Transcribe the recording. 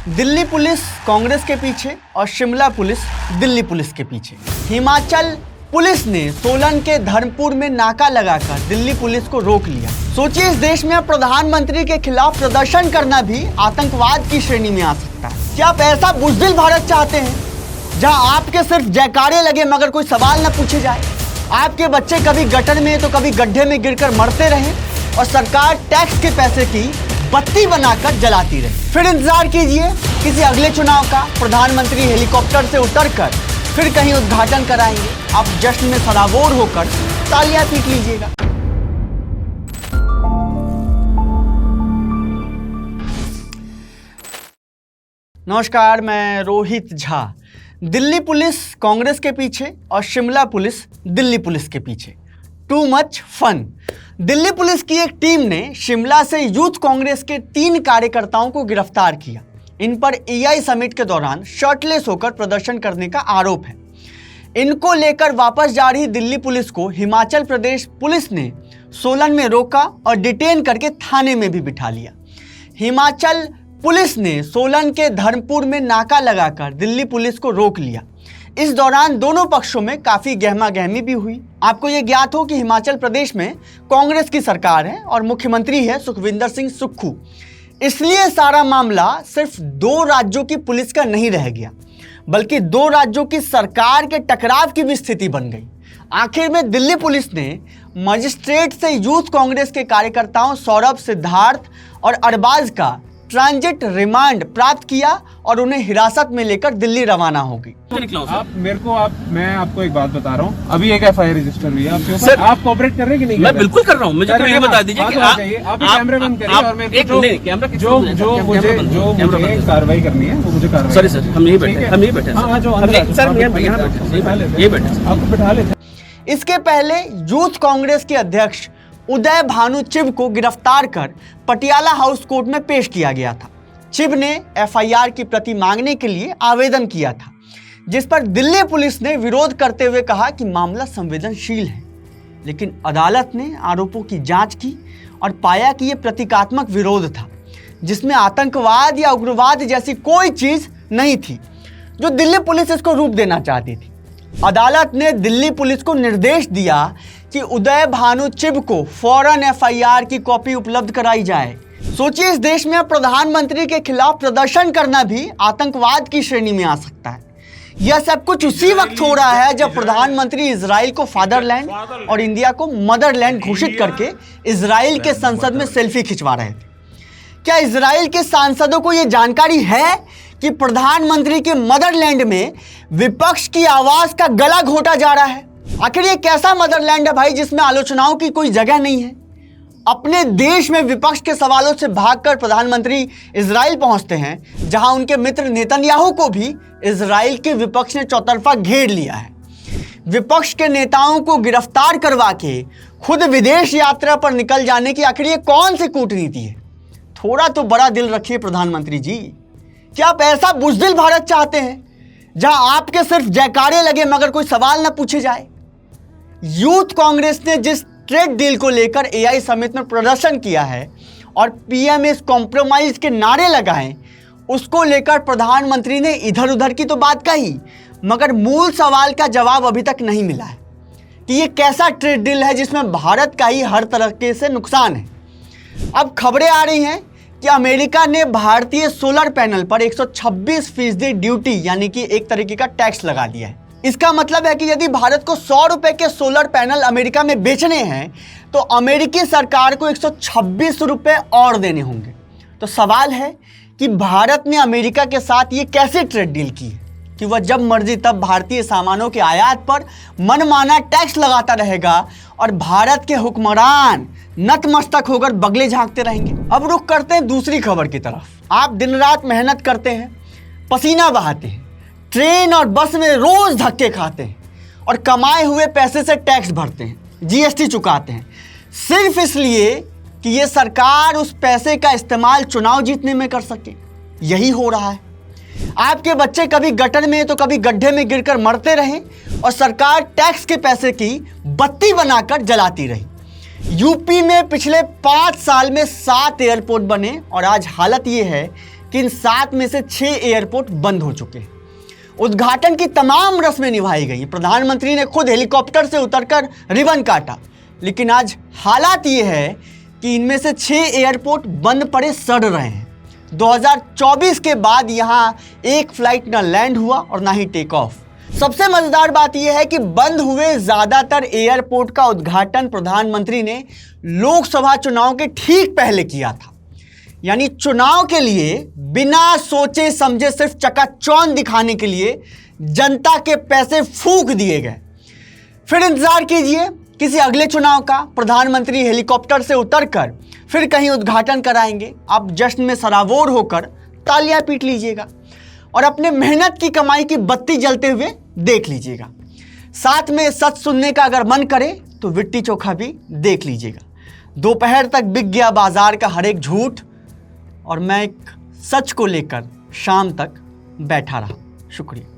Delhi police Congress के पीछे और शिमला पुलिस दिल्ली पुलिस के पीछे। हिमाचल पुलिस ने सोलन के धर्मपुर में नाका लगाकर दिल्ली पुलिस को रोक लिया। सोचिए, इस देश में प्रधानमंत्री के खिलाफ प्रदर्शन करना भी आतंकवाद की श्रेणी में आ सकता है। क्या आप ऐसा बुज़दिल भारत चाहते हैं जहां आपके सिर्फ जयकारे लगे मगर कोई सवाल न पूछे जाए? आपके बच्चे कभी गटर में तो कभी गड्ढे में गिरकर मरते रहे और सरकार टैक्स के पैसे की बत्ती बनाकर जलाती रहे। फिर इंतजार कीजिए किसी अगले चुनाव का। प्रधानमंत्री हेलीकॉप्टर से उतरकर फिर कहीं उद्घाटन कराएंगे। आप जश्न में सराबोर होकर तालियां पीट लीजिएगा। नमस्कार, मैं रोहित झा। दिल्ली पुलिस कांग्रेस के पीछे और शिमला पुलिस दिल्ली पुलिस के पीछे। Too much fun. Delhi police की एक टीम ने शिमला से यूथ कांग्रेस के 3 कार्यकर्ताओं को गिरफ्तार किया। इन पर एआई समिट के दौरान शर्टलेस होकर प्रदर्शन करने का आरोप है। इनको लेकर वापस जा रही दिल्ली पुलिस को हिमाचल प्रदेश पुलिस ने सोलन में रोका और डिटेन करके थाने में भी बिठा लिया। हिमाचल पुलिस ने सोलन के धर्मपुर में नाका लगाकर दिल्ली पुलिस को रोक लिया। इस दौरान दोनों पक्षों में काफी गहमा गहमी भी हुई। आपको ये ज्ञात हो कि हिमाचल प्रदेश में कांग्रेस की सरकार है और मुख्यमंत्री है सुखविंदर सिंह सुक्खू। इसलिए सारा मामला सिर्फ 2 राज्यों की पुलिस का नहीं रह गया, बल्कि 2 राज्यों की सरकार के टकराव की भी स्थिति बन गई। आखिर में दिल्ली पुलिस ने मजिस्ट्रेट से यूथ कांग्रेस के कार्यकर्ताओं सौरभ, सिद्धार्थ और अरबाज का ट्रांजिट रिमांड प्राप्त किया और उन्हें हिरासत में लेकर दिल्ली रवाना होगी। मैं आपको एक बात बता रहा हूँ, अभी एक एफआईआर रजिस्टर हुई है आपके ऊपर। आप कोऑपरेट कर रहे हैं कि नहीं? मैं बिल्कुल कर रहा हूँ। मुझे तो ये बता दीजिए कि आप कैमरे बंद करिए और मेरे जो मुझे कार्रवाई करनी है वो मुझे कार्रवाई। सॉरी सर, हम यही बैठे। आपको बिठा लेते। इसके पहले यूथ कांग्रेस के अध्यक्ष उदय भानु चिब को गिरफ्तार कर पटियाला हाउस कोर्ट में पेश किया गया था। चिब ने एफआईआर की प्रति मांगने के लिए आवेदन किया था, जिस पर दिल्ली पुलिस ने विरोध करते हुए कहा कि मामला संवेदनशील है। लेकिन अदालत ने आरोपों की जांच की और पाया कि यह प्रतीकात्मक विरोध था, जिसमें आतंकवाद या उग्रवाद जैसी कोई चीज नहीं थी जो दिल्ली पुलिस इसको रूप देना चाहती थी। अदालत ने दिल्ली पुलिस को निर्देश दिया कि उदय भानु चिब को फौरन एफआईआर की कॉपी उपलब्ध कराई जाए। सोचिए, इस देश में प्रधानमंत्री के खिलाफ प्रदर्शन करना भी आतंकवाद की श्रेणी में आ सकता है। यह सब कुछ उसी वक्त हो रहा है जब प्रधानमंत्री इजराइल को फादरलैंड और इंडिया को मदरलैंड घोषित करके इजराइल के संसद में सेल्फी खिंचवा रहे थे। क्या इजराइल के सांसदों को यह जानकारी है कि प्रधानमंत्री के मदरलैंड में विपक्ष की आवाज का गला घोटा जा रहा है? आखिर ये कैसा मदरलैंड है भाई, जिसमें आलोचनाओं की कोई जगह नहीं है? अपने देश में विपक्ष के सवालों से भागकर प्रधानमंत्री इजराइल पहुंचते हैं, जहां उनके मित्र नेतन्याहू को भी इजराइल के विपक्ष ने चौतरफा घेर लिया है। विपक्ष के नेताओं को गिरफ्तार करवा के खुद विदेश यात्रा पर निकल जाने की आखिर ये कौन सी कूटनीति है? थोड़ा तो बड़ा दिल रखिए प्रधानमंत्री जी। क्या आप ऐसा बुज़दिल भारत चाहते हैं जहां आपके सिर्फ जयकारे लगे मगर कोई सवाल न पूछे जाए? यूथ कांग्रेस ने जिस ट्रेड डील को लेकर एआई समिट में प्रदर्शन किया है और पीएम इज कॉम्प्रोमाइज के नारे लगाए, उसको लेकर प्रधानमंत्री ने इधर उधर की तो बात कही, मगर मूल सवाल का जवाब अभी तक नहीं मिला है कि ये कैसा ट्रेड डील है जिसमें भारत का ही हर तरीके से नुकसान है। अब खबरें आ रही हैं कि अमेरिका ने भारतीय सोलर पैनल पर 126% ड्यूटी यानी कि एक तरीके का टैक्स लगा दिया है। इसका मतलब है कि यदि भारत को 100 रुपए के सोलर पैनल अमेरिका में बेचने हैं तो अमेरिकी सरकार को 126 रुपए और देने होंगे। तो सवाल है कि भारत ने अमेरिका के साथ ये कैसे ट्रेड डील की है कि वह जब मर्जी तब भारतीय सामानों के आयात पर मनमाना टैक्स लगाता रहेगा और भारत के हुक्मरान नतमस्तक होकर बगले झांकते रहेंगे। अब रुख करते हैं दूसरी खबर की तरफ। आप दिन रात मेहनत करते हैं, पसीना बहाते हैं, ट्रेन और बस में रोज धक्के खाते हैं और कमाए हुए पैसे से टैक्स भरते हैं, जीएसटी चुकाते हैं, सिर्फ इसलिए कि ये सरकार उस पैसे का इस्तेमाल चुनाव जीतने में कर सके। यही हो रहा है। आपके बच्चे कभी गटर में तो कभी गड्ढे में गिरकर मरते रहे और सरकार टैक्स के पैसे की बत्ती बनाकर जलाती रही। यूपी में पिछले 5 साल में 7 एयरपोर्ट बने और आज हालत ये है कि इन 7 में से 6 एयरपोर्ट बंद हो चुके हैं। उद्घाटन की तमाम रस्में निभाई गई। प्रधानमंत्री ने खुद हेलीकॉप्टर से उतरकर रिबन काटा, लेकिन आज हालात ये है कि इनमें से 6 एयरपोर्ट बंद पड़े सड़ रहे हैं। 2024 के बाद यहाँ एक फ्लाइट ना लैंड हुआ और ना ही टेक ऑफ। सबसे मजेदार बात यह है कि बंद हुए ज्यादातर एयरपोर्ट का उद्घाटन प्रधानमंत्री ने लोकसभा चुनाव के ठीक पहले किया था। यानी चुनाव के लिए बिना सोचे समझे सिर्फ चकाचौंध दिखाने के लिए जनता के पैसे फूंक दिए गए। फिर इंतजार कीजिए किसी अगले चुनाव का, प्रधानमंत्री हेलीकॉप्टर से उतरकर फिर कहीं उद्घाटन कराएंगे। आप जश्न में सराबोर होकर तालियां पीट लीजिएगा और अपने मेहनत की कमाई की बत्ती जलते हुए देख लीजिएगा। साथ में सच सुनने का अगर मन करे तो लिट्टी चोखा भी देख लीजिएगा। दोपहर तक बिक गया बाजार का हर एक झूठ और मैं एक सच को लेकर शाम तक बैठा रहा। शुक्रिया।